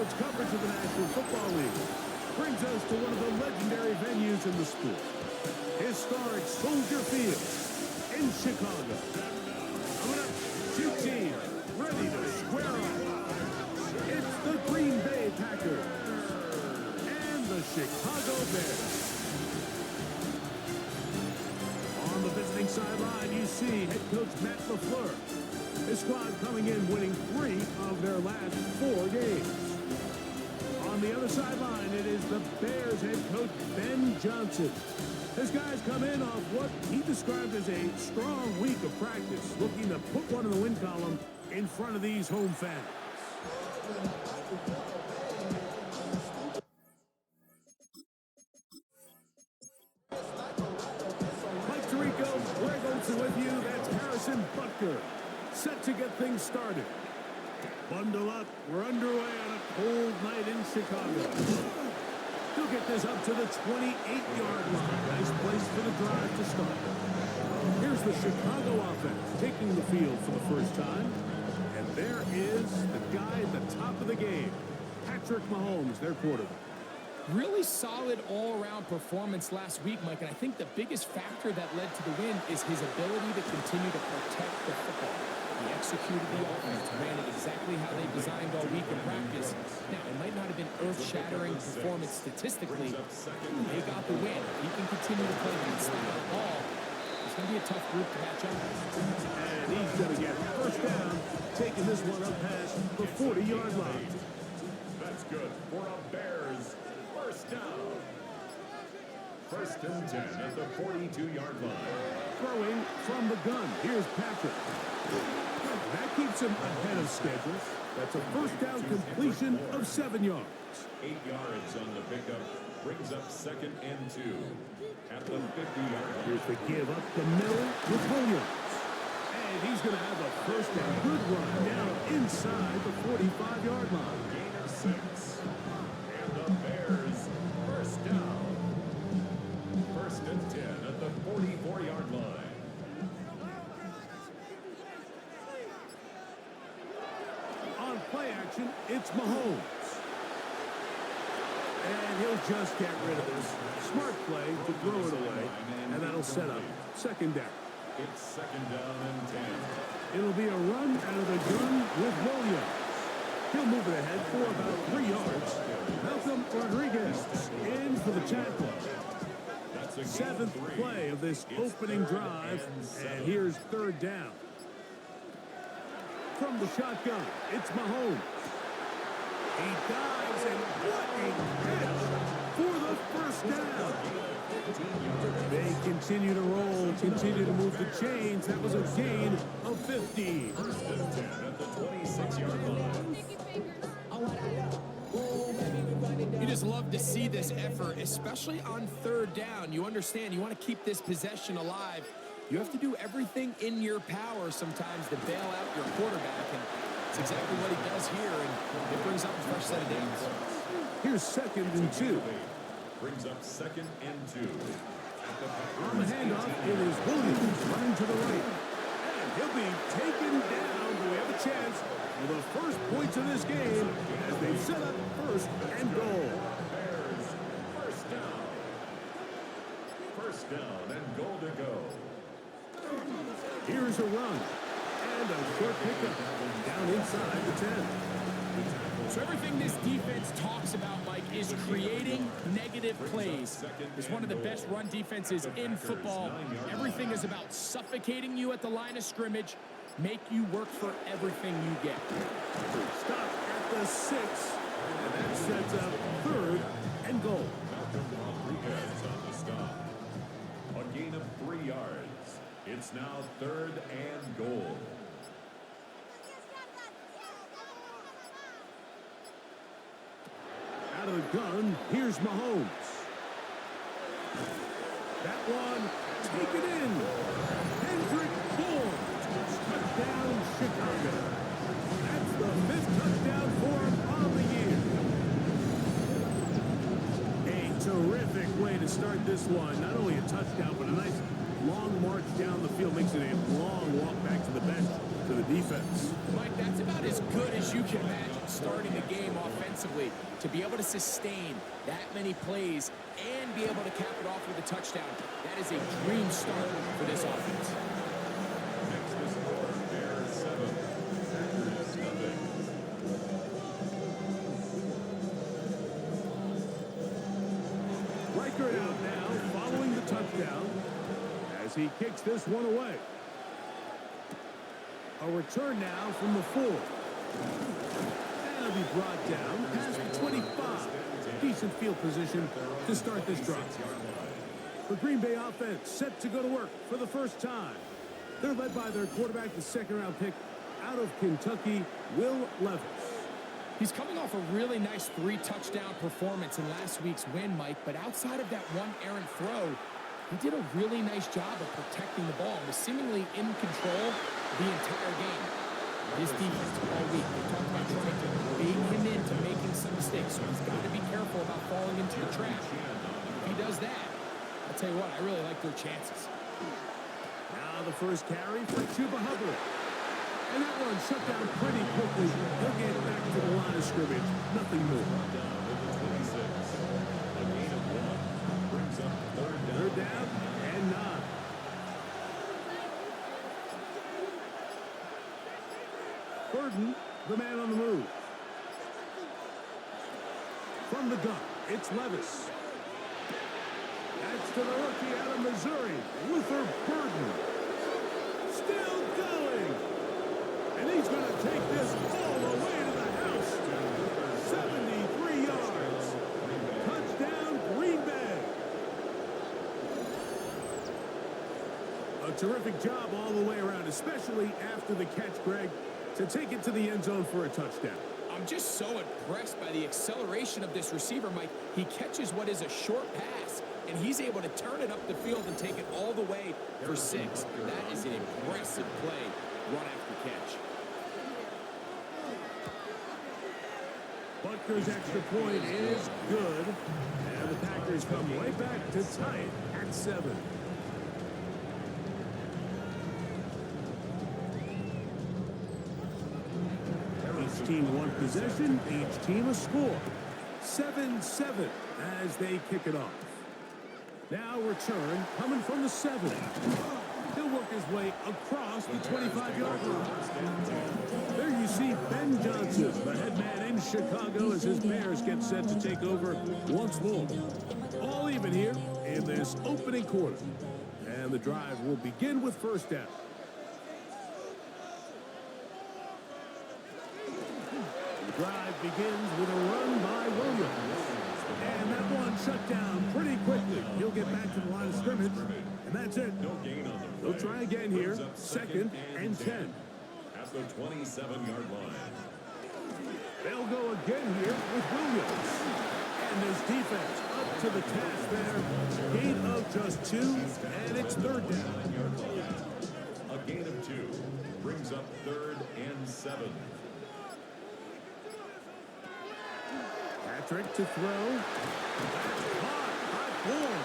College coverage of the National Football League brings us to one of the legendary venues in the sport. Historic Soldier Field in Chicago. Coming up, two teams ready to square off. It's the Green Bay Packers and the Chicago Bears. On the visiting sideline, you see head coach Matt LaFleur. His squad coming in winning 3 of their last 4 games. On the other sideline, it is the Bears head coach Ben Johnson. His guys come in off what he described as a strong week of practice, looking to put one in the win column in front of these home fans. Mike Tirico, Greg Olsen with you. That's Harrison Butker. Set to get things started. Bundle up. We're underway on a cold night in Chicago. He'll get this up to the 28-yard line. Nice place for the drive to start. Here's the Chicago offense taking the field for the first time. And there is the guy at the top of the game, Patrick Mahomes, their quarterback. Really solid all-around performance last week, Mike, and I think the biggest factor that led to the win is his ability to continue to protect the football. He executed the offense, ran it exactly how they designed all week in practice. Now, it might not have been earth-shattering performance statistically. They got the win. If he can continue to play that style of ball, it's going to be a tough group to match up with. And he's going to get first down, taking this one up past the 40-yard line. That's good for a Bears first down. First and 10 at the 42-yard line. Throwing from the gun. Here's Patrick. That keeps him ahead of schedule. That's a first down completion of 7 yards. 8 yards on the pickup. Brings up second and 2 at the 50-yard line. Here's the give up the middle with Williams. And he's going to have a first and good run down inside the 45-yard line. Gain of 6. And the Bears first down. First and 10 at the 44-yard line. On play action, it's Mahomes. And he'll just get rid of this. Smart play to throw it away. And that'll set up second down. It's second down and 10. It'll be a run out of the gun with Williams. He'll move it ahead for about 3 yards. Malcolm Rodriguez in for the tackle. Seventh play of this opening drive, and here's third down. From the shotgun, it's Mahomes. He dives, and what a catch for the first down. They continue to roll, continue to move the chains. That was a gain of 15. First and 10 at the 26-yard line. You just love to see this effort, especially on third down. You understand, you want to keep this possession alive. You have to do everything in your power sometimes to bail out your quarterback, and it's exactly what he does here, and it brings up a fresh set of downs. Here's second and 2. Brings up second and 2. On the handoff, it is Williams running to the right. And he'll be taken down. Do we have a chance for the first points of this game as they set up first and goal? Bears first down. First down and goal to go. Here's a run. And a short pickup down inside the 10. So everything this defense talks about, Mike, is creating negative plays. It's one of the best run defenses in football. Everything is about suffocating you at the line of scrimmage, make you work for everything you get. Stop at the 6. And that sets up third and goal. Malcolm Rodriguez on the stop. A gain of 3 yards. It's now third and goal. Out of the gun, here's Mahomes. That one, taken in. Hendrick Bourne, touchdown Chicago. That's the 5th touchdown for him on the year. A terrific way to start this one. Not only a touchdown, but a nice long march down the field. Makes it a long walk back to the bench to the defense. Mike, that's about as good as you can imagine starting the game offensively. To be able to sustain that many plays and be able to cap it off with a touchdown, that is a dream start for this offense. Next to score, Bears 7, Packers nothing. Reichert out now following the touchdown as he kicks this one away. A return now from the 4. And he'll be brought down past the 25. Decent field position to start this drive. The Green Bay offense set to go to work for the first time. They're led by their quarterback, the second-round pick out of Kentucky, Will Levis. He's coming off a really nice 3-touchdown performance in last week's win, Mike, but outside of that one errant throw, he did a really nice job of protecting the ball and was seemingly in control the entire game. His defense all week, they talked about trying to bait him into making some mistakes, so he's got to be careful about falling into the trap. If he does that, I'll tell you what, I really like their chances. Now the first carry for Chuba Hubbard. And that one shut down pretty quickly. He'll get back to the line of scrimmage. Nothing more. Down with the 26. A gain of 1 brings up third down. Third down and 9. Burden, the man on the move. From the gun, it's Levis. That's to the rookie out of Missouri, Luther Burden. Still going. And he's going to take this all the way to the house. 73 yards. Touchdown, Green Bay. A terrific job all the way around, especially after the catch, Greg, to take it to the end zone for a touchdown. I'm just so impressed by the acceleration of this receiver, Mike. He catches what is a short pass, and he's able to turn it up the field and take it all the way for 6. That is an impressive play, run after catch. Butker's extra point is good. And the Packers come right back to tie it at 7. Each team one possession, each team a score. 7-7 as they kick it off. Now return coming from the 7. He'll work his way across the 25-yard line. There you see Ben Johnson, the head man in Chicago, as his Bears get set to take over once more. All even here in this opening quarter. And the drive will begin with first down. The drive begins with a run by Williams. And that one shut down pretty quickly. He'll get back to the line of scrimmage, and that's it. No gain on the play. They'll try again here, second and 10. At the 27-yard line. They'll go again here with Williams. And his defense up to the task there. Gain of just 2, and it's third down. A gain of 2 brings up 3rd and 7. Patrick to throw. That's caught by Ford.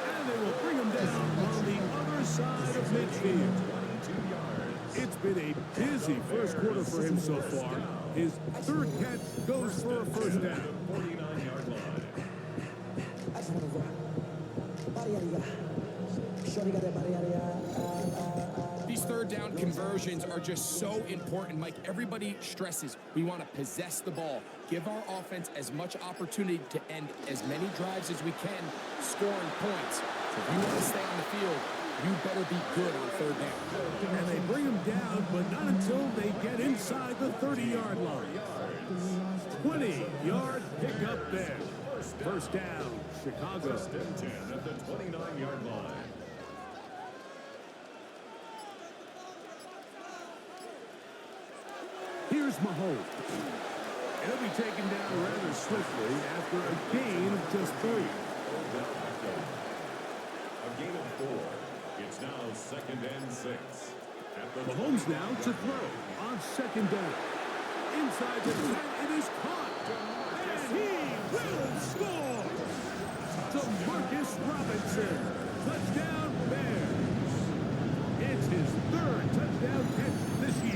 And they will bring him down on the other side of midfield. It's been a busy first quarter for him so far. His third catch goes for a first down. 49-yard line. These third down conversions are just so important, Mike. Everybody stresses we want to possess the ball, give our offense as much opportunity to end as many drives as we can, scoring points. So if you want to stay on the field, you better be good on third down. And they bring him down, but not until they get inside the 30-yard line. 20-yard pickup there. First down, Chicago. 1st and 10 at the 29-yard line. Here's Mahomes. He'll be taken down rather swiftly after a gain of just 3. A gain of 4. It's now 2nd and 6. At the Mahomes now to throw on second down. Inside the 10, it is caught. And he will score. To Marcus Robinson. Touchdown Bears. It's his 3rd touchdown catch this year.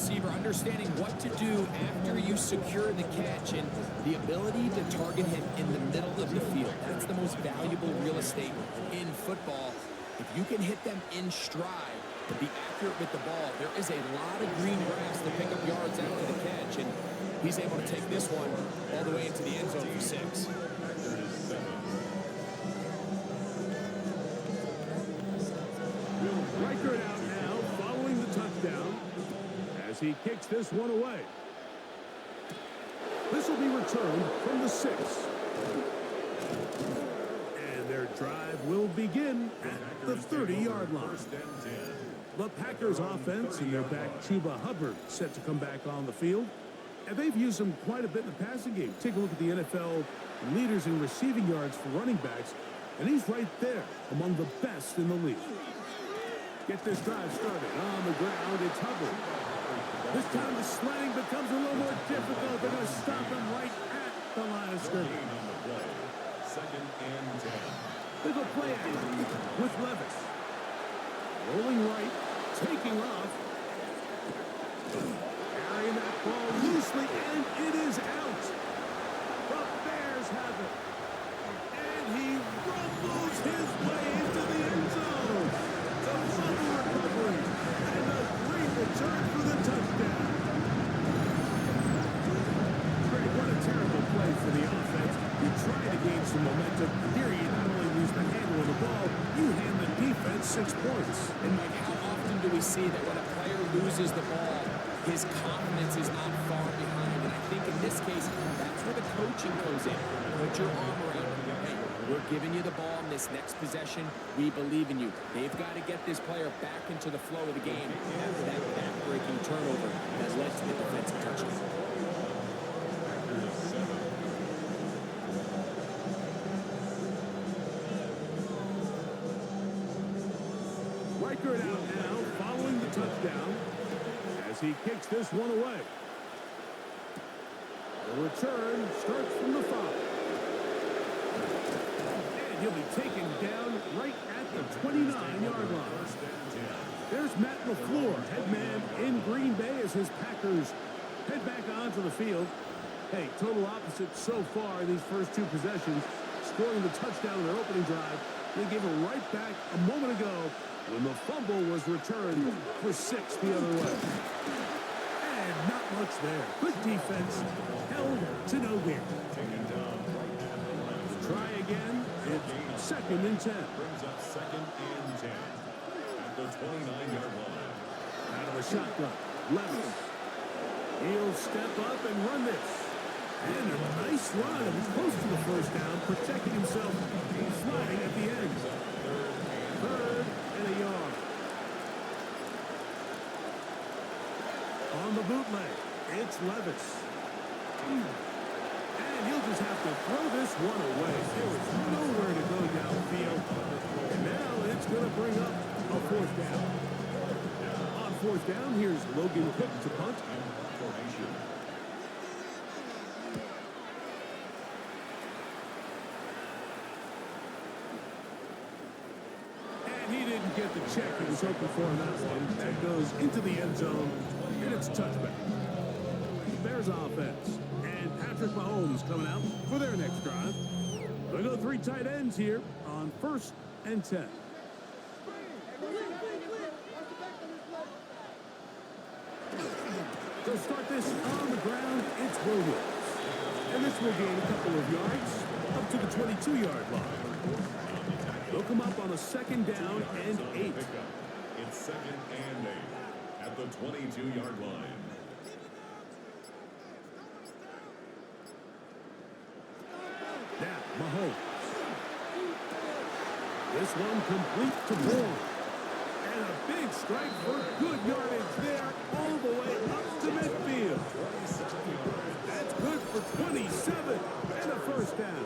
receiver, understanding what to do after you secure the catch and the ability to target him in the middle of the field. That's the most valuable real estate in football. If you can hit them in stride and be accurate with the ball, there is a lot of green grass to pick up yards after the catch, and he's able to take this one all the way into the end zone for 6. Reichert out now, following the touchdown, as he kicks this one away. This will be returned from the 6. And their drive will begin at the 30-yard line. The Packers offense and their back Chuba Hubbard set to come back on the field. And they've used him quite a bit in the passing game. Take a look at the NFL leaders in receiving yards for running backs, and he's right there among the best in the league. Get this drive started on the ground. It's Hubbard. This time the sliding becomes a little more difficult. They're going to stop him right at the line of scrimmage. Second and 10. They go play action with Levis. Rolling right, taking off. Carrying that ball loosely, and it is out. The Bears have it. And he rumbles his way into the end zone. The fumble recovery and a great return for the touchdown. Great, what a terrible play for the offense. You try to gain some momentum. Here you not only lose the handle of the ball, you hand the defense 6 points. And Mike, how often do we see that when a player loses the ball, his confidence is not far behind? And I think in this case, that's where the coaching comes in. Put your arm around him. Hey, we're giving you the ball in this next possession. We believe in you. They've got to get this player back into the flow of the game after that back-breaking turnover that led to the defensive touchdown. Reichert out now, following the touchdown, as he kicks this one away. The return starts from the 5. And he'll be taken down right at the 29-yard line. There's Matt LaFleur, head man in Green Bay, as his Packers head back onto the field. Hey, total opposite so far in these first 2 possessions, scoring the touchdown in their opening drive. They gave it right back a moment ago when the fumble was returned for 6 the other way. And not much there. Good defense, held to no gain. Try again. It's 2nd and 10. Brings up 2nd and 10 at the 29-yard line. Out of a shotgun. Levis. He'll step up and run this. And a nice run. Close to the first down, protecting himself, sliding at the end. 3rd and a yard. On the bootleg, it's Levis. And he'll just have to throw this one away. There was nowhere to go downfield. And now it's going to bring up a 4th down. On 4th down, here's Logan Cook to punt. And he didn't get the check he was hoping for in that one. That goes into the end zone, and it's touchback. Bears offense. And Patrick Mahomes coming out for their next drive. They go 3 tight ends here on 1st and 10. To start this on the ground, it's Williams. And this will gain a couple of yards up to the 22-yard line. They'll come up on a 2nd down and 8. It's 2nd and 8 at the 22-yard line. Now, Mahomes. This one complete to Bourne. And a big strike for good yardage there all the way up to midfield. That's good for 27 and a 1st down.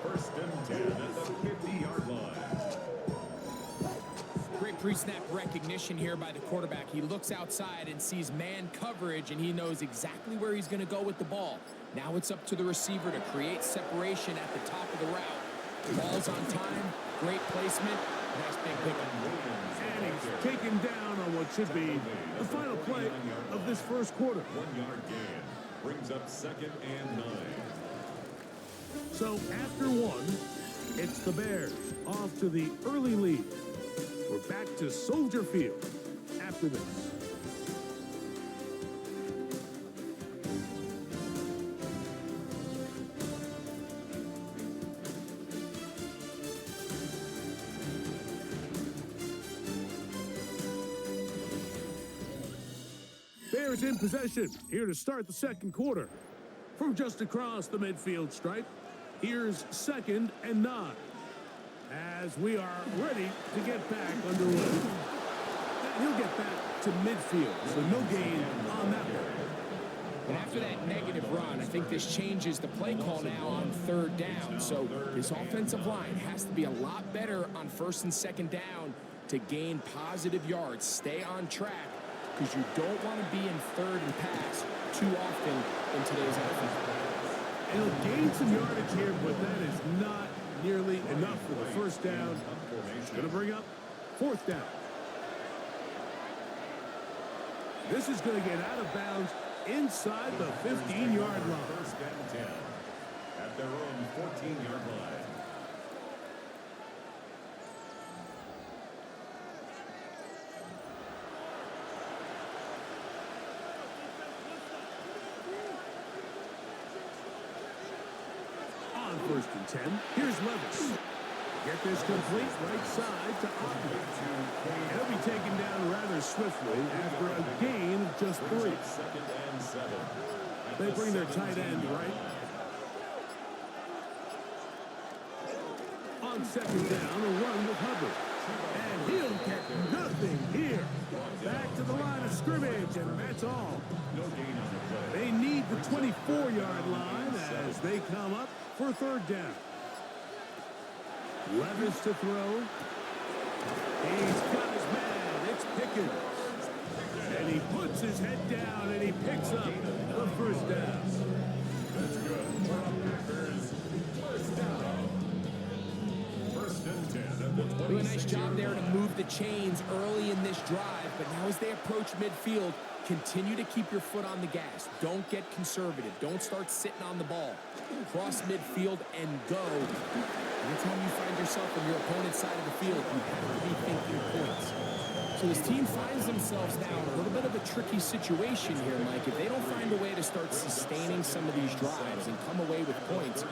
1st and 10 at the 50-yard line. Great pre-snap recognition here by the quarterback. He looks outside and sees man coverage, and he knows exactly where he's going to go with the ball. Now it's up to the receiver to create separation at the top of the route. Ball's on time, great placement, Nice big pickup. And he's taken down on what should be the final play of this first quarter. 1 yard gain brings up 2nd and 9. So after one, it's the Bears off to the early lead. We're back to Soldier Field after this. Bears in possession, here to start the second quarter. From just across the midfield stripe, here's 2nd and 9. As we are ready to get back underway. And he'll get back to midfield, so no gain on that one. And after that negative run, I think this changes the play call now on 3rd down. So this offensive line has to be a lot better on 1st and 2nd down to gain positive yards. Stay on track, because you don't want to be in 3rd and pass too often in today's NFL. And he'll gain some yardage here, but that is not nearly enough for the first down. It's going to bring up 4th down. This is going to get out of bounds inside the 15-yard line. 1st and 10 at their own 14-yard line. On 1st and 10, here's Levis. Get this complete right side to Ogden. He'll be taken down rather swiftly after a gain of just 3. 2nd and 7. They bring their tight end right. On 2nd down, a run with Hubbard. And he'll get nothing here. Back to the line of scrimmage, and that's all. No gain on the play. They need the 24-yard line as they come up for 3rd down. Levis to throw. He's got his man. It's Pickens. And he puts his head down and he picks up the 1st down. That's good. Packers, 1st down. 1st and 10 at the 26. Do a nice job there to move the chains early in this drive, but now as they approach midfield, continue to keep your foot on the gas. Don't get conservative. Don't start sitting on the ball. Cross midfield and go. Anytime you find yourself on your opponent's side of the field, you have to be thinking points. So this team finds themselves now in a little bit of a tricky situation here, Mike. If they don't find a way to start sustaining some of these drives and come away with points,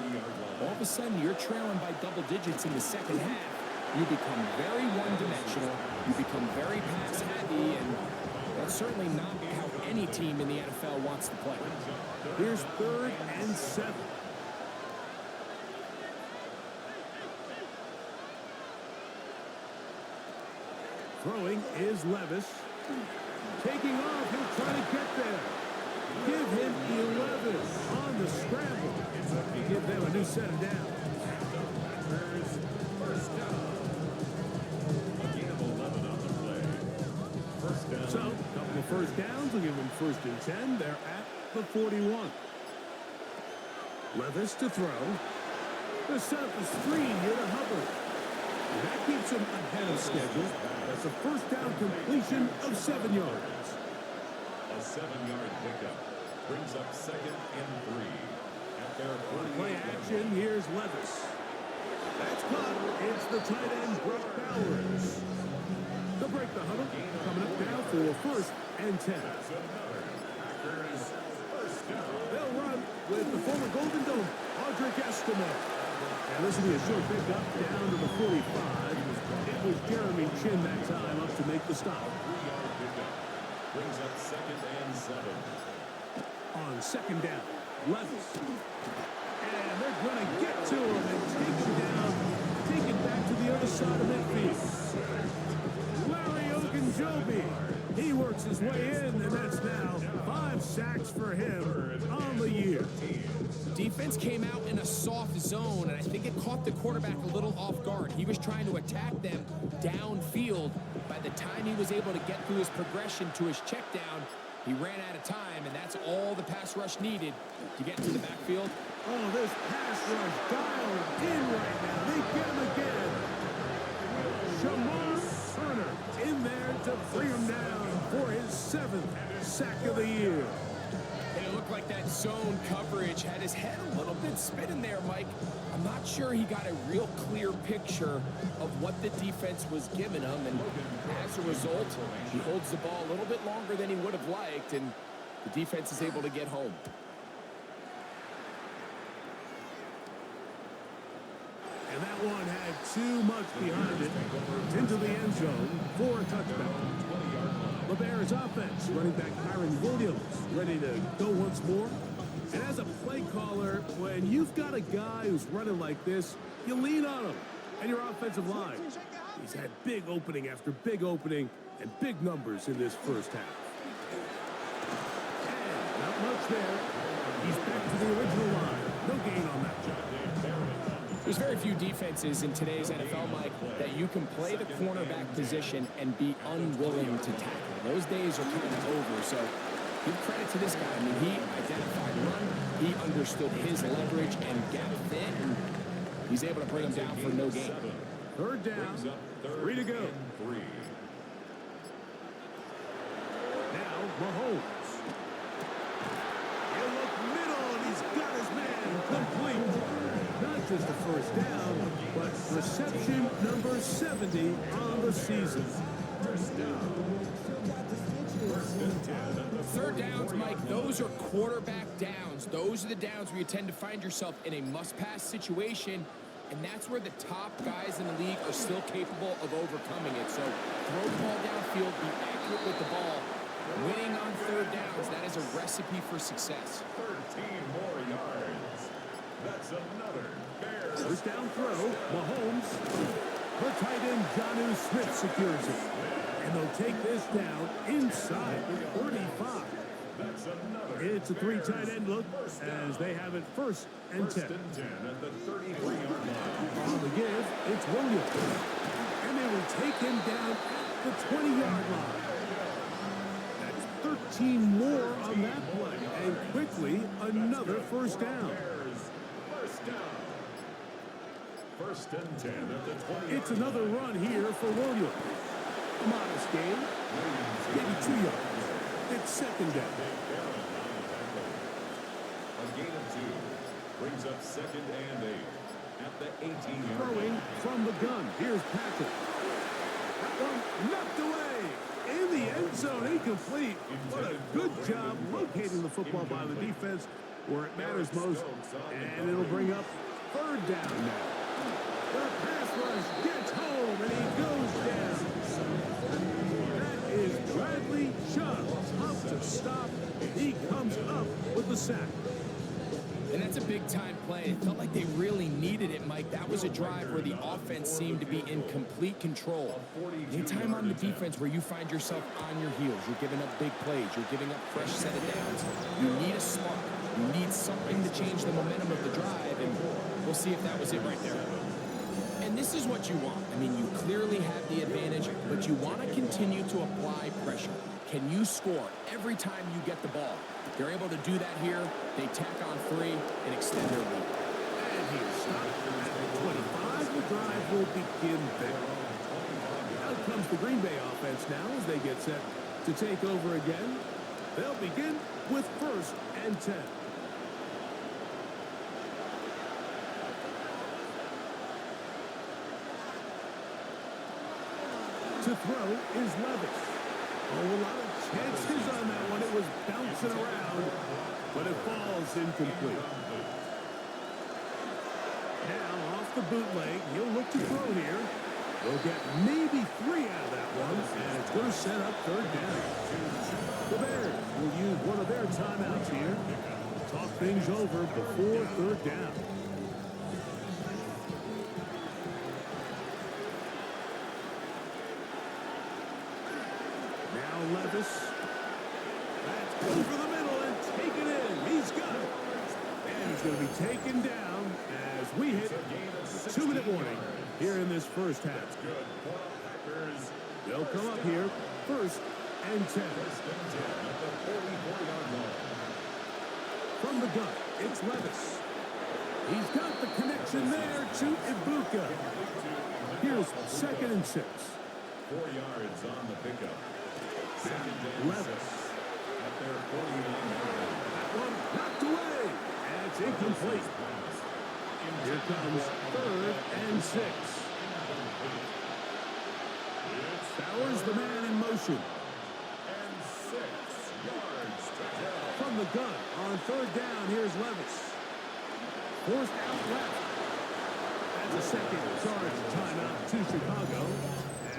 all of a sudden you're trailing by double digits in the 2nd half. You become very one-dimensional. You become very pass-heavy, and that's certainly not how any team in the NFL wants to play. Here's 3rd and 7. Throwing is Levis. Taking off, he'll try to get there. Give him 11 on the scramble. Give them a new set of downs. Packers, 1st down. A gain of 11 on the play. 1st down. So, a couple of 1st downs will give them 1st and 10. They're at the 41. Levis to throw. The set up the screen here to Hubbard. And that keeps him ahead of schedule. That's a 1st down completion of 7 yards. A 7-yard pickup brings up 2nd and 3 at their 48. Play action, here's Levis. That's caught. It's the tight end, Brock Bowers. They'll break the huddle. Coming up now for 1st and 10. That's another Packers 1st down. They'll run with the former Golden Dome, Audric Estime. And this will be a short pickup down to the 45. It was Jeremy Chin that time up to make the stop. 3-yard pickup brings up 2nd and 7. On 2nd down, Levis. And they're going to get to him and take him down. Take it back to the other side of midfield. Larry Ogunjobi. He works his way in, and that's now 5 sacks for him on the year. Defense came out in a soft zone, and I think it caught the quarterback a little off guard. He was trying to attack them downfield. By the time he was able to get through his progression to his check down, he ran out of time, and that's all the pass rush needed to get to the backfield. Oh, this pass rush dialed in right now. They get him again. Show zone coverage had his head a little bit spinning there, Mike. I'm not sure he got a real clear picture of what the defense was giving him, and as a result, he holds the ball a little bit longer than he would have liked, and the defense is able to get home. And that one had too much behind it. Into the end zone for a touchdown. The Bears offense, running back Kyron Williams, ready to go once more. And as a play caller, when you've got a guy who's running like this, you lean on him and your offensive line. He's had big opening after big opening and big numbers in this first half. And not much there. He's back to the original line. No gain on that. There's very few defenses in today's NFL, Mike, that you can play the cornerback position and be unwilling to tackle. Those days are kind of over, so give credit to this guy. I mean, he identified run, he understood his leverage and gap fit, and he's able to bring him down for no gain. Third down, 3 to go. Now, Mahomes. He'll look middle, and he's got his man complete. Not just a first down, but reception number 70 on the season. First down. First and 10. Third downs, Mike, those are quarterback downs. Those are the downs where you tend to find yourself in a must-pass situation, and that's where the top guys in the league are still capable of overcoming it. So throw the ball downfield, be accurate with the ball. Winning on third downs, that is a recipe for success. 13 more yards. That's another Bears. First down throw, Mahomes. The tight end, Jonnu Smith secures it. And they'll take this down inside the 35. That's another. It's a three tight end look as they have it first and 10. First and 10 at the 33-yard line. On the give, it's Williams. And they will take him down at the 20-yard line. That's 13 more on that play. And quickly, another first down. First down. First and 10 at the 20. It's another run here for Williams. A modest gain. Maybe 2 yards. It's second down. A gain of 2 brings up second and 8 at the 18-yard Throwing line. from the gun. Here's Patrick. That one knocked away. In the end zone, incomplete. What a good job locating the football by the defense where it matters most. And it'll bring up third down now. The pass rush gets home, and he goes down. That is Bradley Chubb. Tough to stop. He comes up with the sack. And that's a big-time play. It felt like they really needed it, Mike. That was a drive where the offense seemed to be in complete control. Anytime on the defense where you find yourself on your heels, you're giving up big plays, you're giving up fresh set of downs, you need a spark. You need something to change the momentum of the drive, and we'll see if that was it right there. And this is what you want. I mean, you clearly have the advantage, but you want to continue to apply pressure. Can you score every time you get the ball? They're able to do that here. They tack on 3 and extend their lead. And he's stopped at 25. The drive will begin there. Out comes the Green Bay offense now as they get set to take over again. They'll begin with first and 10. To throw is Levis. Oh, a lot of chances on that one. It was bouncing around, but it falls incomplete. Now, off the bootleg, he'll look to throw here. They'll get maybe 3 out of that one, and it's going to set up third down. The Bears will use one of their timeouts here. Talk things over before third down. Levis. That's over the middle and taken in. He's got it. And he's going to be taken down as we hit 2-minute warning here in this first half. They'll come up here first and 10. From the gun, it's Levis. He's got the connection there to Ibuka. Here's second and 6. 4 yards on the pickup. Levis. At their 49 yard line. one knocked away. And it's incomplete. Here comes 3rd and 6. Bowers the man in motion. And 6 yards to go. From the gun on 3rd down, here's Levis. Forced out left. That's a second charge timeout to Chicago.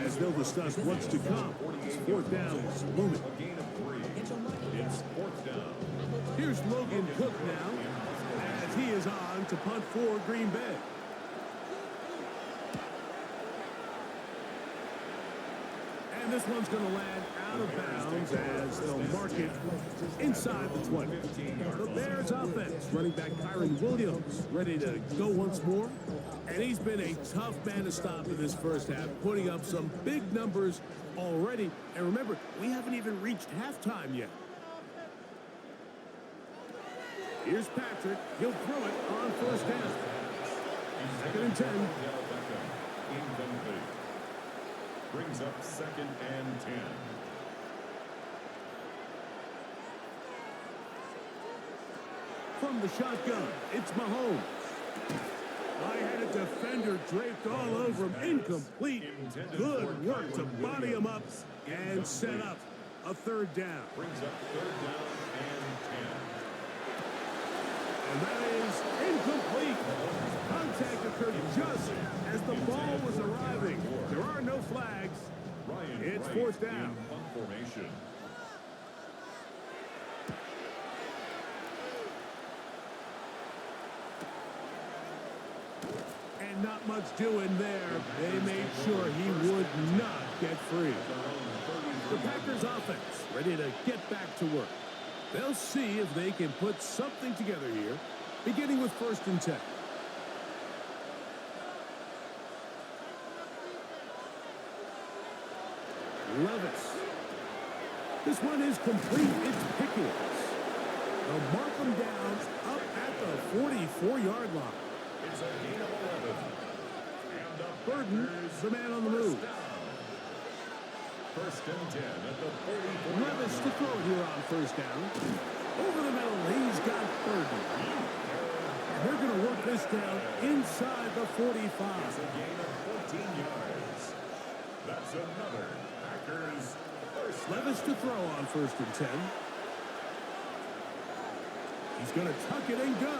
As they'll discuss what's to come. 4th down is looming. A gain of 3. It's 4th down. Here's Logan Cook now, as he is on to punt for Green Bay. And this one's going to land out of bounds as they'll mark it inside the 20. The Bears offense, running back Kyron Williams, ready to go once more. And he's been a tough man to stop in this first half, putting up some big numbers already. And remember, we haven't even reached halftime yet. Here's Patrick. He'll throw it on 1st down. 2nd and 10. Incomplete. Brings up 2nd and 10. From the shotgun, it's Mahomes. I had a defender draped all over him. Incomplete. Good work to body him up and set up a 3rd down. Brings up 3rd down and 10. And that is incomplete. Contact occurred just as the ball was arriving. There are no flags. It's 4th down. Punt formation. And not much doing there. They made sure he would not get free. The Packers offense ready to get back to work. They'll see if they can put something together here, beginning with 1st and 10. Levis. This one is complete. It's Pickens. They'll mark him down up at the 44-yard line. It's a gain of 11. And the Burton is the man on the move. 1st and 10 at the 44. Levis to throw it here on 1st down. Over the middle, he's got Burton. And they're going to work this down inside the 45. It's a gain of 14 yards. That's another Packers 1st down. Levis to throw on 1st and 10. He's going to tuck it and go.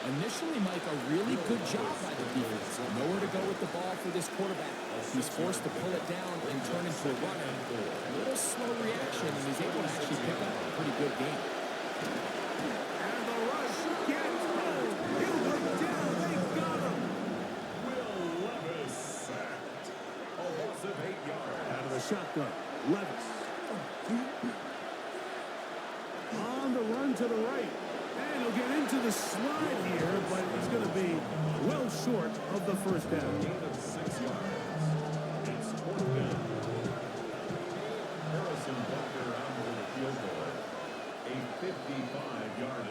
Initially, Mike, a really good job by the defense. Nowhere to go with the ball for this quarterback. He's forced to pull it down and turn into a runner. A little slow reaction, and he's able to actually pick up a pretty good game. And the rush gets home. He'll look down. They got him. Will Levis sacked. A loss of 8 yards. Out of the shotgun, Levis. On the run to the right. And he'll get into the slide here, but he's going to be well short of the 1st down. Gain of 6 yards. It's 4th down. Harrison Butker out for the field goal. A 55-yard.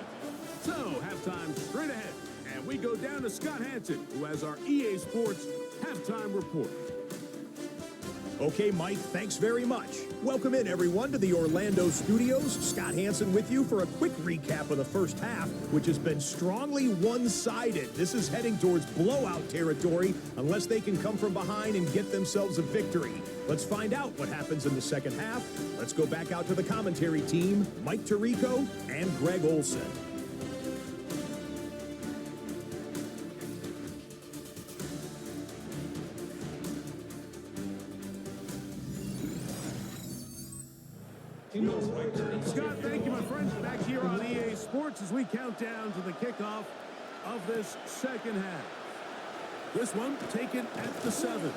So, halftime straight ahead. And we go down to Scott Hansen, who has our EA Sports halftime report. Okay, Mike, thanks very much. Welcome in, everyone, to the Orlando studios. Scott Hansen with you for a quick recap of the first half, which has been strongly one-sided. This is heading towards blowout territory unless they can come from behind and get themselves a victory. Let's find out what happens in the second half. Let's go back out to the commentary team, Mike Tirico and Greg Olson. Scott, thank you, my friend. Back here on EA Sports as we count down to the kickoff of this second half. This one taken at the 7.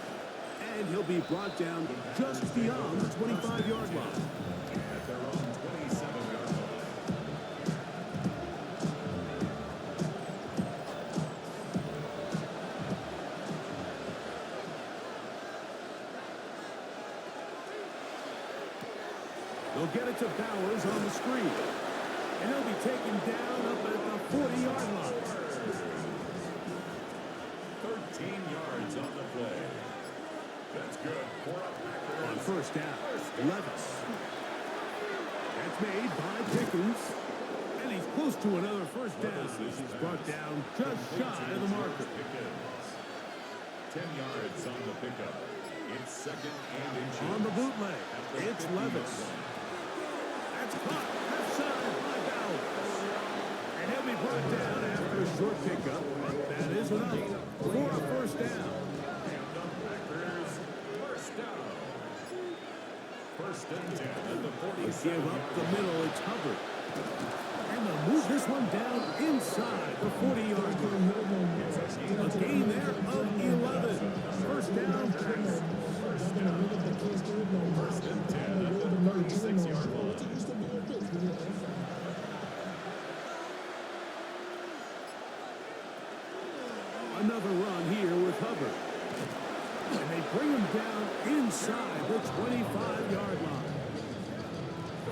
And he'll be brought down just beyond the 25-yard line. At their own 27-yard line. They'll get it to Bowers on the screen. And he'll be taken down up at the 40-yard line. 13 yards on the play. That's good for a Packers. On 1st down, Levis. That's made by Pickens. he's close to another first down. He's brought down just shy of the marker. 10 yards on the pickup. It's second and inches. On the bootleg, it's Levis. That's caught left side by Bauer. And he'll be brought down after a short pickup. That is enough for a first down. And the Packers first down. First and 10 at the 47. Give up the middle, it's Hubbard. And they'll move this one down inside the 40-yard line. A gain there of 11. First down. First and 10 at the 36-yard line. Another run here with Hubbard. And they bring him down inside the 25-yard line.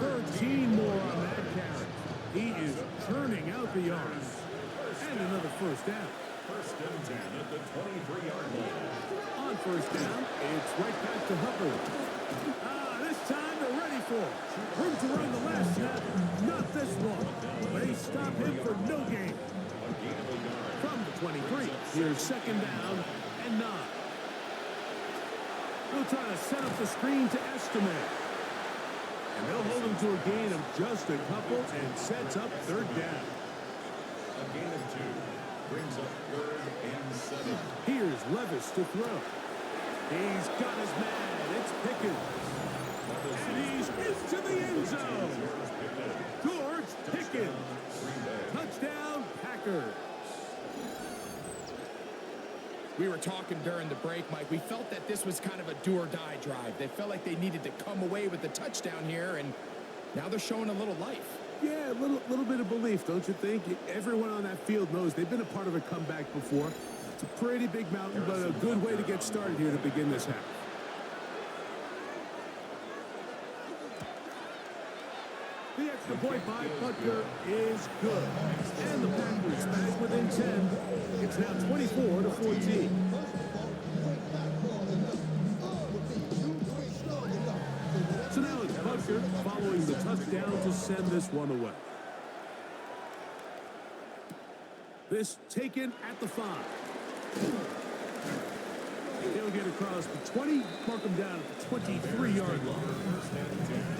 13 more on that carry. He is churning out the yards. And another first down. First and 10 at the 23-yard line. On first down, it's right back to Hubbard. This time they're ready for it. Room to run the last snap. Not this one. They stop him for no gain. From the 23, here's second down and 9. They'll try to set up the screen to estimate. And they'll hold him to a gain of just a couple and sets up third down. A gain of 2 brings up third and 7. Here's Levis to throw. He's got his man. It's Pickens. And he's into the end zone. George Pickens. Touchdown, Packers. We were talking during the break, Mike. We felt that this was kind of a do-or-die drive. They felt like they needed to come away with the touchdown here, and now they're showing a little life. Yeah, a little bit of belief, don't you think? Everyone on that field knows they've been a part of a comeback before. It's a pretty big mountain, but a good way to get started here to begin this half. The extra point by Butker is good. And the Packers back within 10. It's now 24-14. So now it's Butker following the touchdown to send this one away. This taken at the 5. He'll get across the 20, mark him down at the 23-yard line.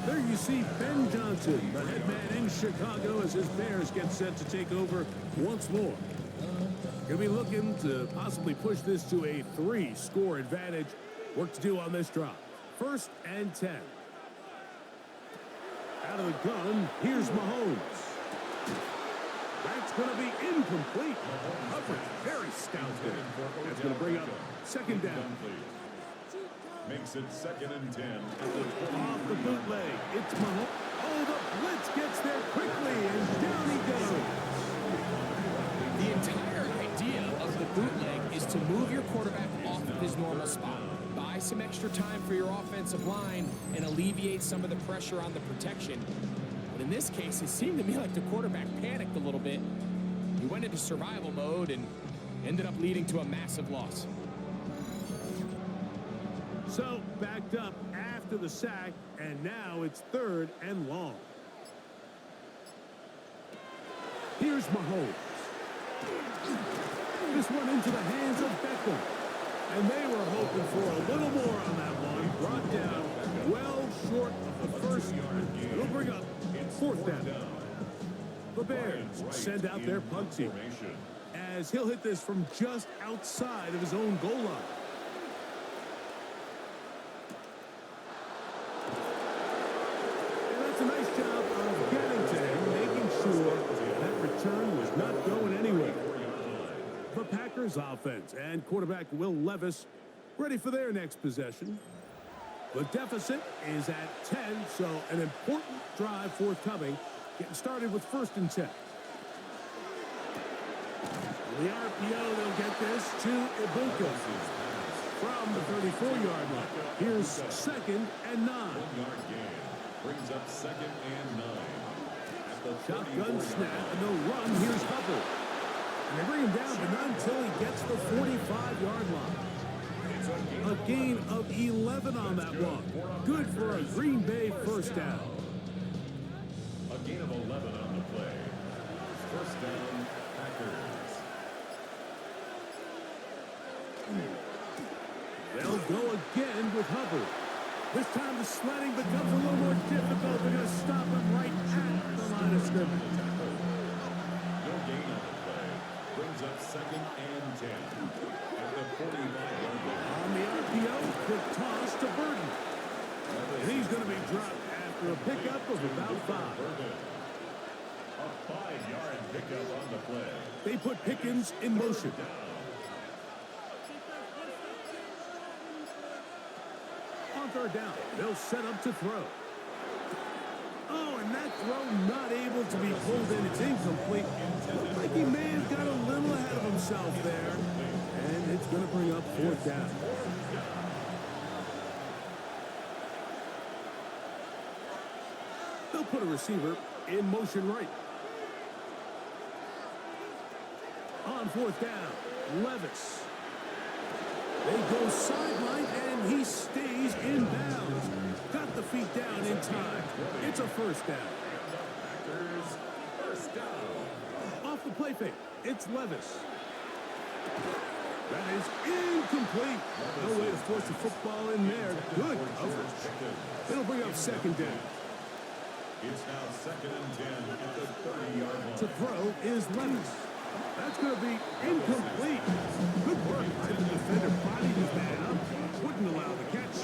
There you see Ben Johnson, the head man in Chicago, as his Bears get set to take over once more. He'll be looking to possibly push this to a 3-score advantage. Work to do on this drop. First and 10. Out of the gun, here's Mahomes. That's going to be incomplete. Hubbard, very stout there. That's going to bring up second down. Makes it second and 10. Off the bootleg, it's Mahomes. Oh, the blitz gets there quickly, and down he goes. The entire idea of the bootleg is to move your quarterback off of his normal spot. Buy some extra time for your offensive line and alleviate some of the pressure on the protection. But in this case, it seemed to me like the quarterback panicked a little bit. He went into survival mode and ended up leading to a massive loss. So, backed up after the sack, and now it's third and long. Here's Mahomes. This one into the hands of Beckham. And they were hoping for a little more on that one. Brought down well short of the first yard. It'll bring up fourth down. The Bears send out their punt team, as he'll hit this from just outside of his own goal line. And that's a nice job of getting to him, making sure that return was not going anywhere. The Packers offense and quarterback Will Levis ready for their next possession. The deficit is at 10, so an important drive forthcoming. Getting started with first and 10. The RPO, they'll get this to Ibuka from the 34-yard line. Here's second and 9. 1-yard gain brings up second and 9. Shotgun snap, and they'll run. Here's Hubbard. And they bring him down, but not until he gets the 45-yard line. A gain of 11 on that one. Good for a Green Bay first down. A gain of 11 on the play. First down, Packers. They'll go again with Hubbard. This time the sledding becomes a little more difficult. They're going to stop him right at the line of scrimmage. No gain on the play. Brings up 2nd and 10 at the 45-yard line. On the RPO, quick toss to Burton. And he's going to be dropped after a pickup of about 5. A 5-yard pickup on the play. They put Pickens in motion. On 3rd down, they'll set up to throw. Oh, and that throw not able to be pulled in. It's incomplete. Looked like he may have got a little ahead of himself there. And it's going to bring up 4th down. They'll put a receiver in motion right. On 4th down, Levis. They go sideline, and he stays in bounds. Got the feet down in time. It's a 1st down. Packers, first down. Off the play fake, it's Levis. That is incomplete. No way to force the football in there. Good coverage. It'll bring up 2nd down. It's now 2nd and 10 at the 30-yard line. To throw is Levis. That's going to be incomplete. Good work by the defender. Body his man up. Wouldn't allow the catch.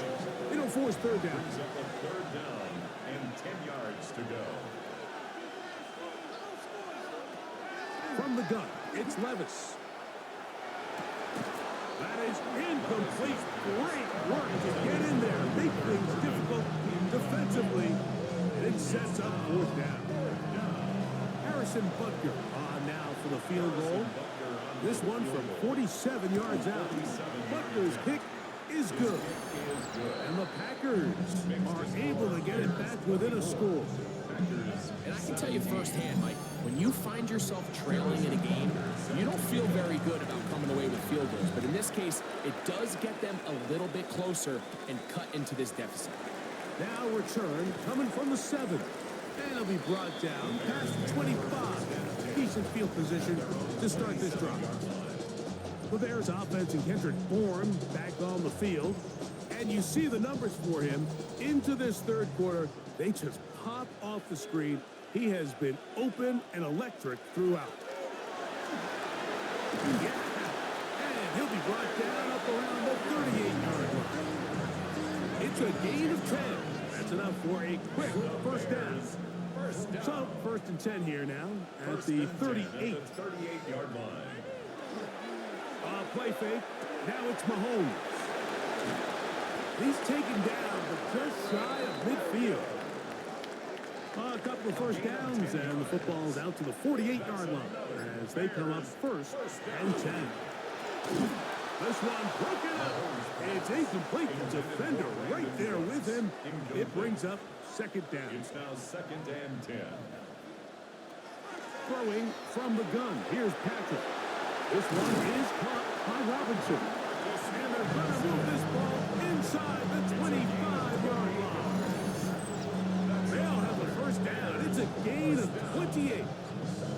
It'll force 3rd down. Brings up a 3rd down and 10 yards to go. From the gun, it's Levis. That is incomplete. Great work to get in there. Make things difficult defensively. And it sets up 4th down. Harrison Butker on now for the field goal. This one from 47 yards out. Butker's kick is good. And the Packers are able to get it back within a score. And I can tell you firsthand, Mike, when you find yourself trailing in a game, you don't feel very good about coming away with field goals. But in this case, it does get them a little bit closer and cut into this deficit. Now return coming from the 7. And it'll be brought down past the 25. Decent field position to start this drive. The Bears offense and Kendrick Bourne back on the field. And you see the numbers for him into this 3rd quarter. They just pop off the screen. He has been open and electric throughout. Yeah. And he'll be brought down up around the 38-yard line. It's a gain of 10. That's enough for a quick 1st down. So, 1st and 10 here now at the 38. 38-yard line. Play fake. Now it's Mahomes. He's taken down, but just shy of midfield. A couple of 1st downs, and the football's out to the 48-yard line as they come up 1st and 10. This one broken up. It's incomplete. The defender right there with him. It brings up 2nd down. It's now 2nd and 10. Throwing from the gun. Here's Patrick. This one is caught by Robinson. And they're going to move this ball inside the 25-yard line. They'll have the 1st down. It's a gain of 28.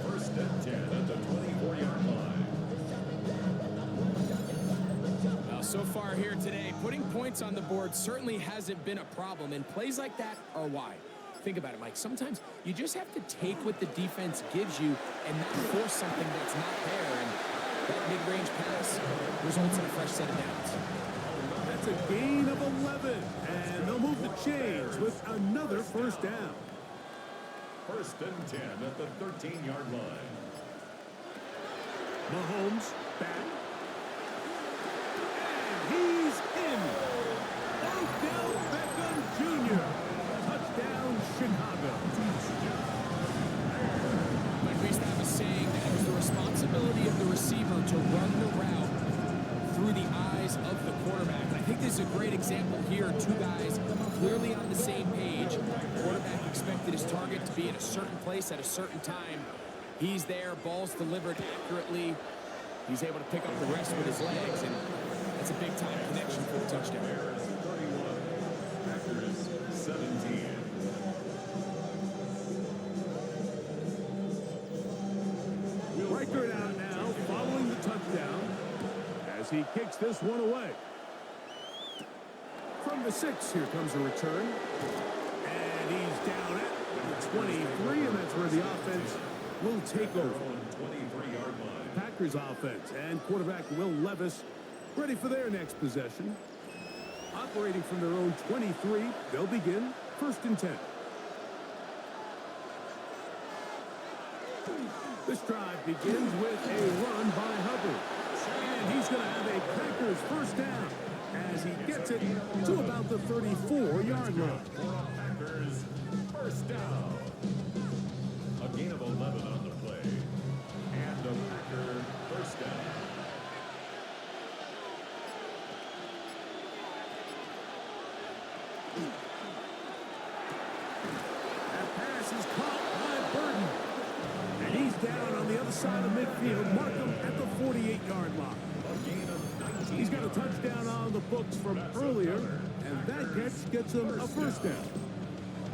1st and 10 at the 24-yard line. So far here today, putting points on the board certainly hasn't been a problem, and plays like that are why. Think about it, Mike. Sometimes you just have to take what the defense gives you and not force something that's not there, and that mid-range pass results in a fresh set of downs. That's a gain of 11, and they'll move the chains with another 1st down. 1st and 10 at the 13-yard line. Mahomes back. He's in. Odell Beckham Jr. Touchdown, Chicago. Like we used to have a saying that it was the responsibility of the receiver to run the route through the eyes of the quarterback. And I think this is a great example here. 2 guys clearly on the same page. The quarterback expected his target to be in a certain place at a certain time. He's there. Ball's delivered accurately. He's able to pick up the rest with his legs, and that's a big-time connection for the touchdown. Bears 31, Packers 17. he kicks this one away. From the 6, here comes a return. And he's down at the 23, and that's where the offense will take over. 23-yard line. Packers offense and quarterback Will Levis ready for their next possession. Operating from their own 23, they'll begin 1st and 10. This drive begins with a run by Hubbard. And he's going to have a Packers first down as he gets it to about the 34-yard line. Packers first down. A gain of 11 on the play. And a Packer first down. That pass is caught by Burton. And he's down on the other side of midfield. Mark him at the 48-yard line. A gain of 19. He's got a touchdown on the books from earlier, and that catch gets him a first down.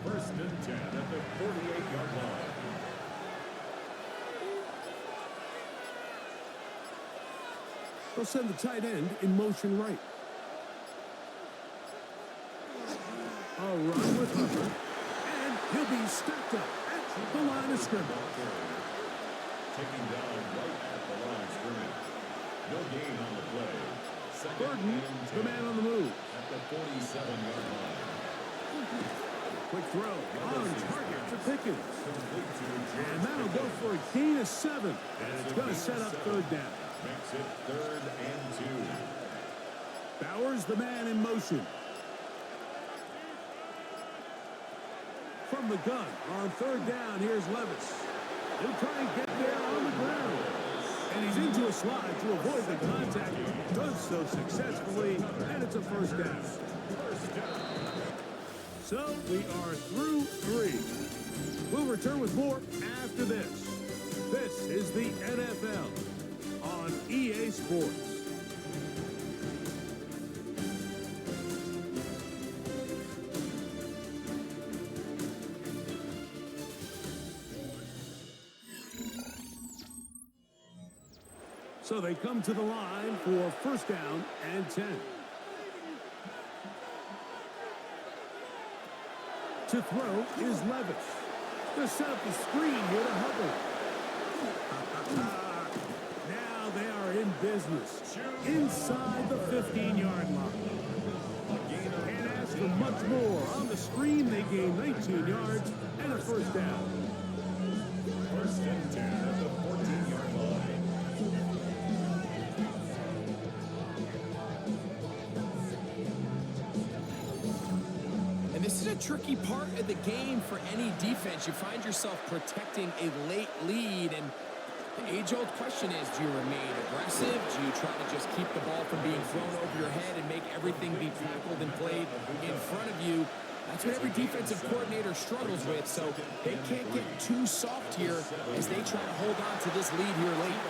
1st and 10 at the 48-yard line. They'll send the tight end in motion right. A run with Hubbard, and he'll be stopped up at the line of scrimmage. Taking down right at the line of scrimmage. No gain on the play. Burton, the man on the move. At the 47-yard line. Quick throw on target to Pickens. Complete to And that'll go for a gain of 7. And it's going to set up 3rd down. Makes it 3rd and 2. Bowers, the man in motion. From the gun on 3rd down, here's Levis. He'll try and get there on the ground. And he's into a slide to avoid the contact. Does so successfully, and it's a first down. So we are through 3. We'll return with more after this. This is the NFL on EA Sports. So they come to the line for first down and 10. To throw is Levis. They'll set up the screen here to Hubbard. Now they are in business inside the 15-yard line. Can't ask for much more. On the screen, they gain 19 yards and a first down. 1st and 10 at the 14-yard line. And this is a tricky part of the game for any defense. You find yourself protecting a late lead, and the age-old question is, do you remain aggressive? Do you try to just keep the ball from being thrown over your head and make everything be tackled and played in front of you? That's what every defensive coordinator struggles with, so they can't get too soft here as they try to hold on to this lead here late.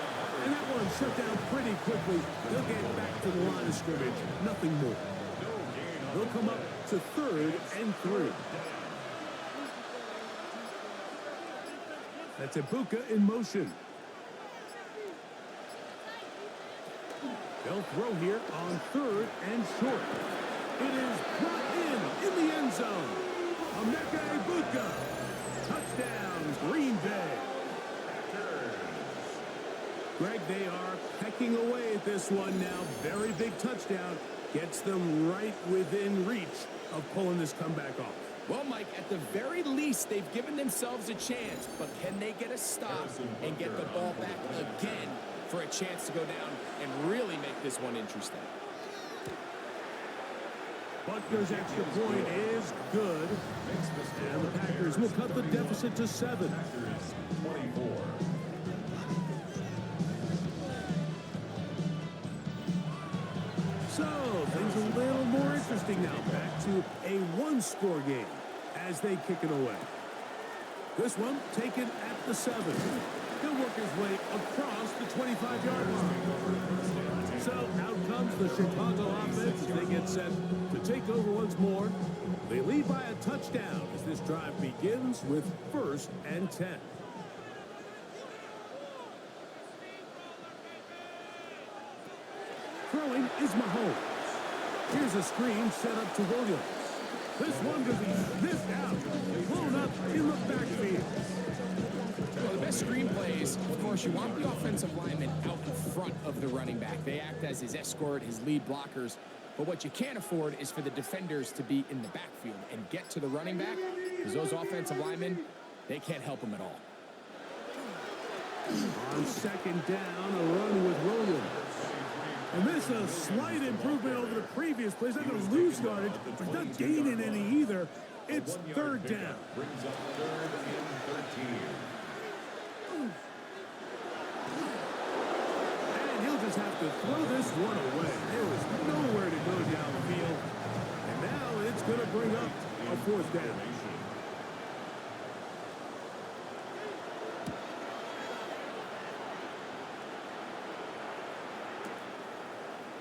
And that one shut down pretty quickly. They'll get back to the line of scrimmage. Nothing more. They'll come up to 3rd and 3. That's Ibuka in motion. They'll throw here on 3rd and short. It is brought in the end zone. Emeka Ibuka. Touchdown, Green Bay. Greg, they are pecking away at this one now. Very big touchdown. Gets them right within reach of pulling this comeback off. Well, Mike, at the very least, they've given themselves a chance, but can they get a stop and get the ball back again for a chance to go down and really make this one interesting? Butker's extra point is good. And the Packers will cut the deficit to 7. 24. So, things a little more interesting now. Back to a one-score game as they kick it away. This one taken at the 7. He'll work his way across the 25-yard line. So, out comes the Chicago offense as they get set to take over once more. They lead by a touchdown as this drive begins with 1st and 10. Throwing is Mahomes. Here's a screen set up to Williams. This one could be sniffed out, blown up in the backfield. Well, the best screenplays, of course, you want the offensive lineman out in front of the running back. They act as his escort, his lead blockers. But what you can't afford is for the defenders to be in the backfield and get to the running back, because those offensive linemen, they can't help him at all. On second down, a run with Williams. And this is a slight improvement over the previous plays. They're going to lose yardage, but not gaining any either. It's third down. Brings up 3rd and 13. And he'll just have to throw this one away. There was nowhere to go downfield. And now it's going to bring up a 4th down.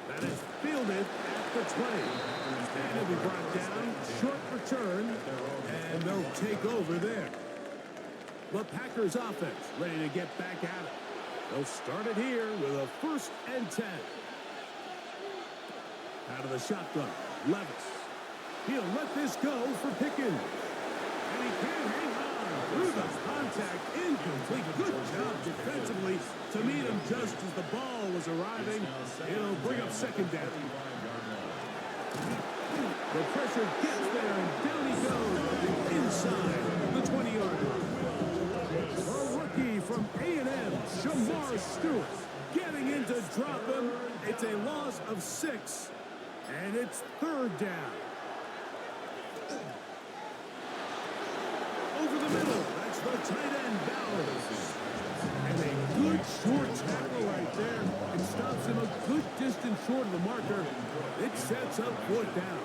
That is fielded at the 20. And it'll be brought down. Short return. And they'll take over there. The Packers offense ready to get back at it. They'll start it here with a 1st and 10. Out of the shotgun, Levis. He'll let this go for Pickens. And he can't hang on through the contact. Incomplete. Good job defensively to meet him just as the ball was arriving. It'll bring up 2nd down. The pressure gets there, and down he goes inside the 20-yard line. A rookie from A&M, Shamar Stewart, getting in to drop him. It's a loss of 6, and it's 3rd down. Over the middle, that's the tight end, Bowers. And a good short tackle right there. It stops him a good distance short of the marker. It sets up 4th down.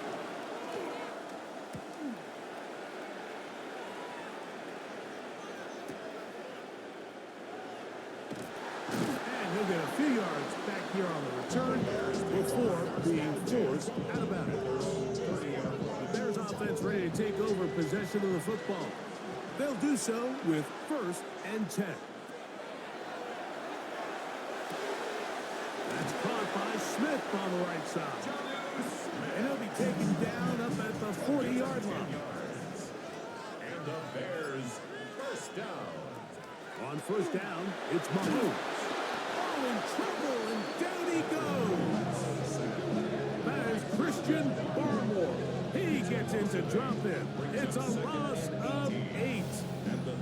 He'll get a few yards back here on the return before being forced out of bounds. The Bears offense ready to take over possession of the football. They'll do so with 1st and 10. That's caught by Smith on the right side. And he'll be taken down up at the 40-yard line. And the Bears 1st down. On 1st down, it's Mahomes. In trouble, and down he goes. That is Christian Barmore. He gets in to drop him. It's a loss of 8.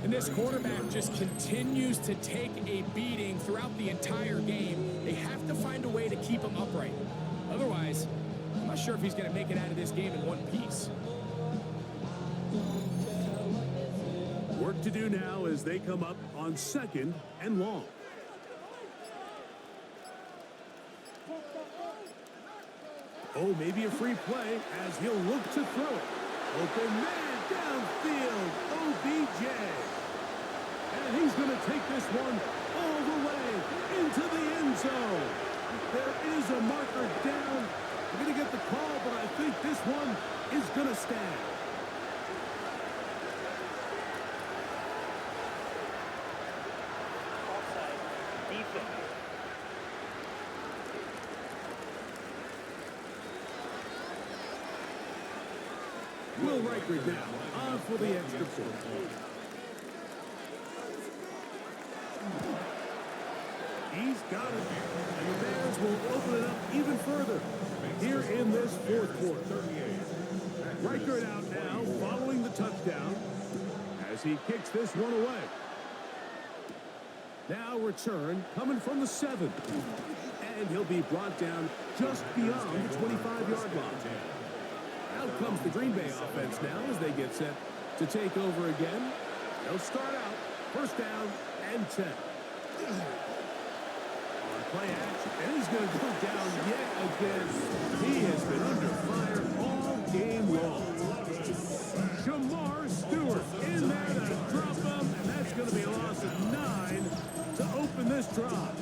And this quarterback just continues to take a beating throughout the entire game. They have to find a way to keep him upright. Otherwise, I'm not sure if he's going to make it out of this game in one piece. Work to do now as they come up on 2nd and long. Oh, maybe a free play as he'll look to throw it. Open man downfield, OBJ. And he's going to take this one all the way into the end zone. There is a marker down. We're going to get the call, but I think this one is going to stand. Will Riker now on for the extra point. He's got it. And the Bears will open it up even further here in this 4th quarter. Riker out now following the touchdown as he kicks this one away. Now return coming from the 7. And he'll be brought down just beyond the 25-yard line. Out comes the Green Bay offense now as they get set to take over again. They'll start out 1st down and 10. On play action, and he's going to go down yet again. He has been under fire all game long. Shamar Stewart in there to drop him, and that's going to be a loss of 9 to open this drive.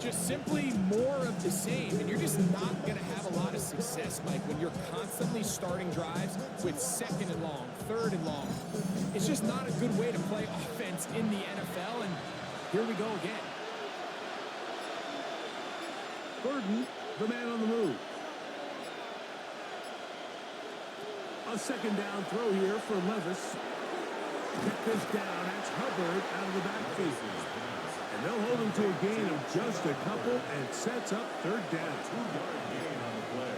Just simply more of the same, and you're just not going to have a lot of success, Mike, when you're constantly starting drives with 2nd and long, 3rd and long. It's just not a good way to play offense in the NFL, and here we go again. Burden the man on the move. A second down throw here for Levis. Check this down. That's Hubbard out of the backfield. And they'll hold him to a gain of just a couple and sets up third down. 2-yard gain on the play.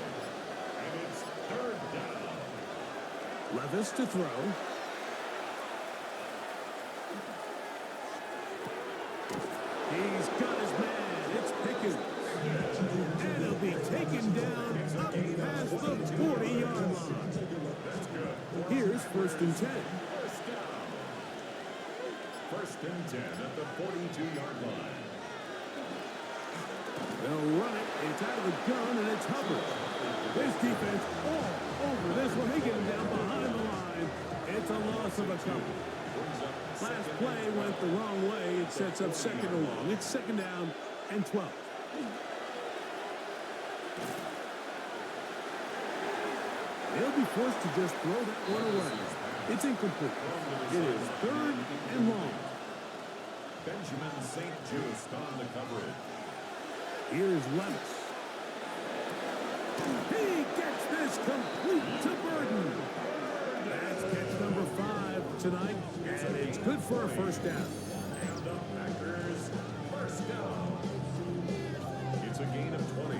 And it's third down. Levis to throw. He's got his man. It's Pickens. And he'll be taken down up past the 40-yard line. That's good. Here's first and 10. First down. First and 10 at the 42-yard line. They'll run it. It's out of the gun, and it's Hubbard. This defense all over this one. They get him down behind the line. It's a loss of a couple. Last play went the wrong way. It sets up second and long. It's second down and 12. They'll be forced to just throw that one away. It's incomplete. It is third and long. Benjamin St. Just on the coverage. Here's Levis. He gets this complete to Burden. That's catch number 5 tonight, and it's good for a first down. And the Packers first down. It's a gain of 20.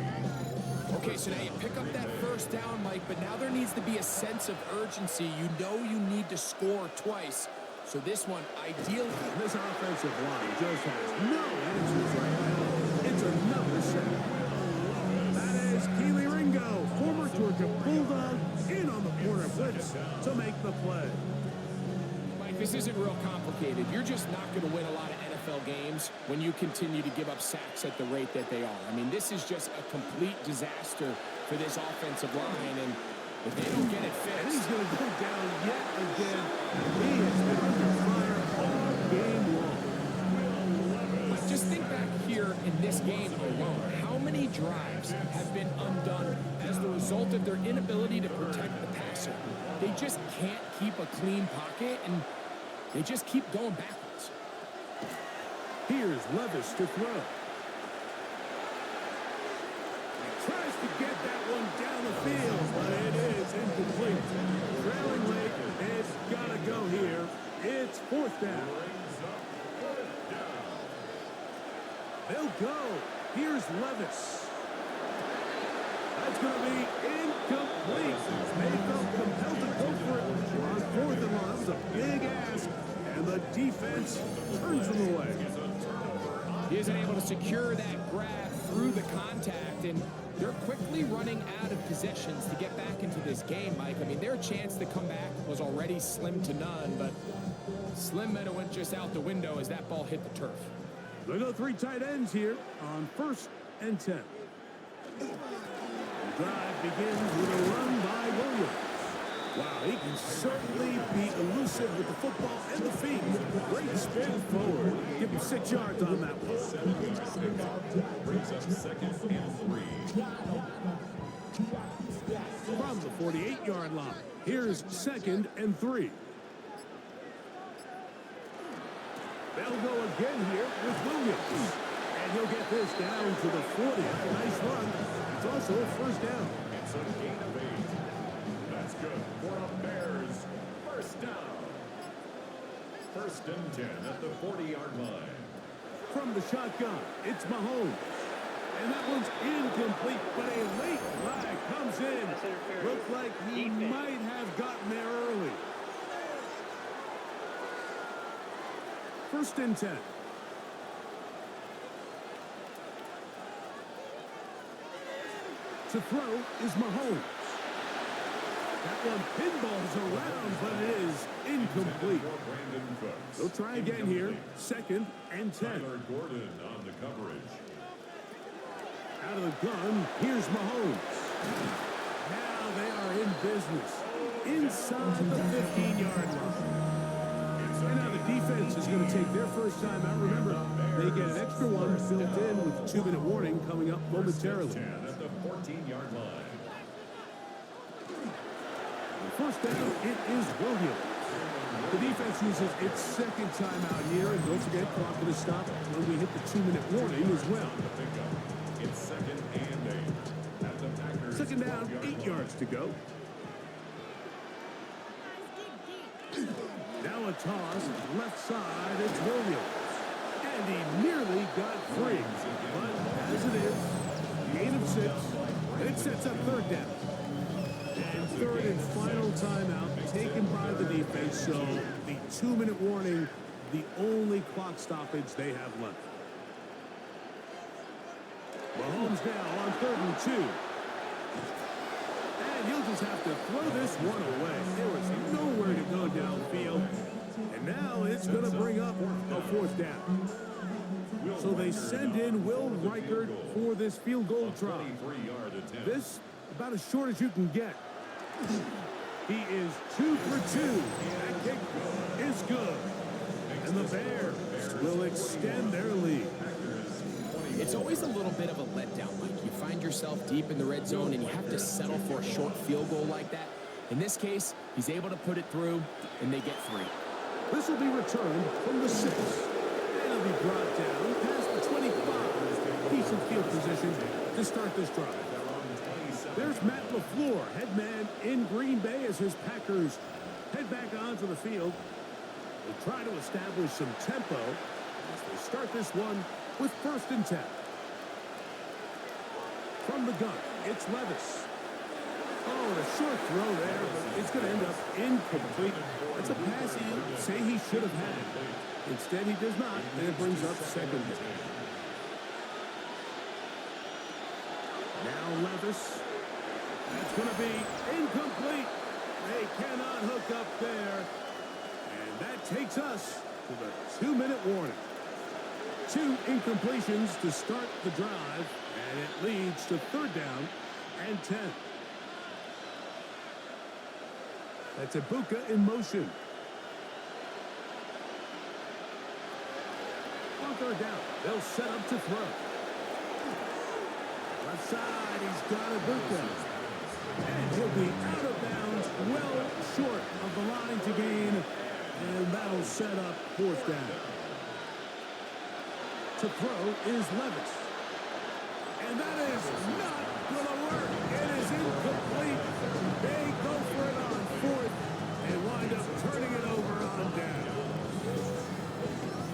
Okay, so now you pick up that first down, Mike, but now there needs to be a sense of urgency. You know you need to score twice. So this one, ideally, This offensive line just has no answers right now. It's another sack. That is Keely Ringo, former Georgia Bulldog, in on the corner blitz to make the play. Mike, this isn't real complicated. You're just not going to win a lot of NFL games when you continue to give up sacks at the rate that they are. I mean, this is just a complete disaster for this offensive line, and if they don't get it And fixed, he's going to go down yet again. He has been under fire all game long. But just think back here in this game alone. How many drives have been undone as the result of their inability to protect the passer? They just can't keep a clean pocket, and they just keep going backwards. Here's Levis to throw. Tries to get that one down the field, but it is incomplete. Trailing late, it's got to go here. It's fourth down. They'll go. Here's Levis. That's going to be incomplete. They felt compelled to go for it on fourth and long. That was a big ask, and the defense turns them away. He isn't able to secure that grab through the contact, and they're quickly running out of possessions to get back into this game, Mike. I mean, their chance to come back was already slim to none, but slim might have went just out the window as that ball hit the turf. They go 3 tight ends here on first and 10. The drive begins with a run by Williams. Wow, he can certainly be elusive with the football and the feet. Great spin forward. Give him 6 yards on that one. Brings up second and 3. From the 48-yard line, here's second and 3. They'll go again here with Williams. And he'll get this down to the 40. Nice run. It's also a first down. It's a gain of 8. That's good for the Bears. First down. First and 10 at the 40-yard line. From the shotgun, it's Mahomes. And that one's incomplete, but a late flag comes in. Looks like he might have gotten there early. First and 10. To throw is Mahomes. That one pinballs around, but it is incomplete. They'll try again here. Second and 10. Tyler Gordon on the coverage. Out of the gun, here's Mahomes. Now they are in business. Inside the 15-yard line. And now the defense is going to take their first time out. Remember, they get an extra one built in with a 2-minute warning coming up momentarily. 10 at the 14-yard line. First down, it is Williams. The defense uses its second time out here, and don't forget, clock going to stop when we hit the 2-minute warning as well. It's second and 8. down, 8 yards to go. Now a toss, left side, it's Williams. And he nearly got free. But as it is, gain of 6, and it sets up third down. And third and final timeout taken by the defense, so the 2-minute warning, the only clock stoppage they have left. Mahomes now on 3rd and 2. And he'll just have to throw this one away. There was nowhere to go downfield. And now it's going to bring up a 4th down. So they send in Will Reichert for this field goal try. This, about as short as you can get. He is 2 for 2. That kick is good. And the Bears will extend their lead. It's always a little bit of a letdown, Mike. You find yourself deep in the red zone and you have to settle for a short field goal like that. In this case, he's able to put it through, and they get 3. This will be returned from the 6. And it'll be brought down past the 25. Decent field position to start this drive. There's Matt LaFleur, head man in Green Bay as his Packers head back onto the field. They'll try to establish some tempo as they start this one with 1st and 10. From the gun, it's Levis. Oh, a short throw there, but it's going to end up incomplete. That's a pass he'd say he should have had. Instead, he does not, and it brings up 2nd down. Now Levis. That's going to be incomplete. They cannot hook up there. And that takes us to the 2-minute warning. 2 incompletions to start the drive, and it leads to 3rd down and 10. That's Ibuka in motion. On 3rd down, they'll set up to throw. Left side, he's got Ibuka. And he'll be out of bounds, well short of the line to gain. And that'll set up 4th down. To throw is Levis. And that is not going to work. It is incomplete. They go for it on 4th and wind up turning it over on down.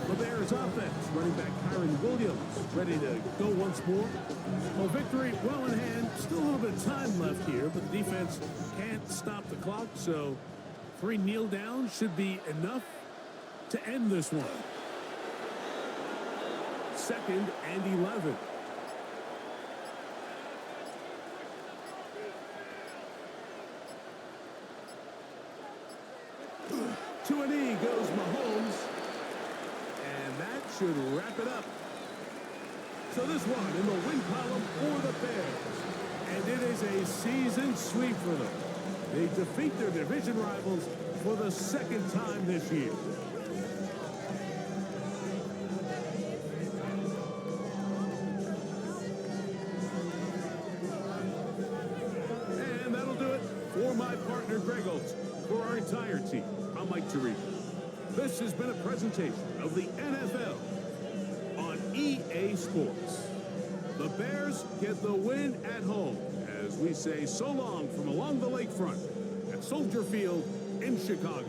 The Bears offense, running back Kyron Williams, ready to go once more. Well, victory well in hand. Still a little bit of time left here, but the defense can't stop the clock, so 3 kneel downs should be enough to end this one. 2nd and 11. To an E goes Mahomes. And that should wrap it up. So this one in the win column for the Bears. And it is a season sweep for them. They defeat their division rivals for the 2nd time this year. And that'll do it for my partner Greg Olson. For our entire team, I'm Mike Tirico. This has been a presentation of the NFL on EA Sports. The Bears get the win at home as we say so long from along the lakefront at Soldier Field in Chicago.